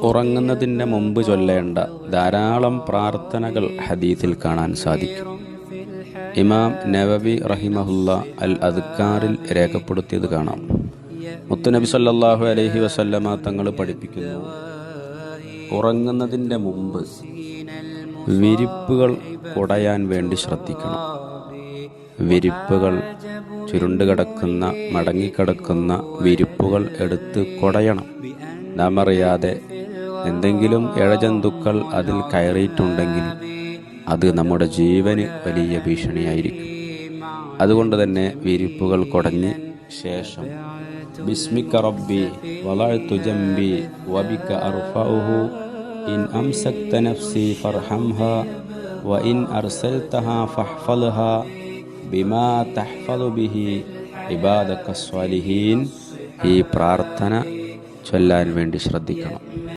ഉറങ്ങുന്നതിന് മുമ്പ് ചൊല്ലേണ്ട ധാരാളം പ്രാർത്ഥനകൾ ഹദീസിൽ കാണാൻ സാധിക്കും. ഇമാം നവവി റഹിമഹുല്ല അൽ അദ്കാറിൽ രേഖപ്പെടുത്തിയത് കാണാം. മുത്തുനബി സല്ലല്ലാഹു അലൈഹി വസല്ലമ തങ്ങൾ പഠിപ്പിക്കുന്നു, ഉറങ്ങുന്നതിൻ്റെ മുമ്പ് വിരിപ്പുകൾ കുടയാൻ വേണ്ടി ശ്രദ്ധിക്കണം. വിരിപ്പുകൾ ചുരുണ്ടുകിടക്കുന്ന മടങ്ങിക്കിടക്കുന്ന വിരിപ്പുകൾ എടുത്ത് കുടയണം. നാം അറിയാതെ എന്തെങ്കിലും ഇഴജന്തുക്കൾ അതിൽ കയറിയിട്ടുണ്ടെങ്കിൽ അത് നമ്മുടെ ജീവന് വലിയ ഭീഷണിയായിരിക്കും. അതുകൊണ്ട് തന്നെ വിരിപ്പുകൾ കുടഞ്ഞ് ശേഷം ബിസ്മിക റബ്ബി വളഅ്തു ജംബി വബിക അർഫഉഹു ഇൻ അംസക്ത നഫ്സി ഫർഹംഹാ വ ഇൻ അർസൽതഹാ ഫഹ്ഫൽഹാ ബിമാ തഹ്ഫളു ബിഹി ഇബാദക സ്വാലിഹീൻ. ഈ പ്രാർത്ഥന ചൊല്ലാൻ വേണ്ടി ശ്രദ്ധിക്കണം.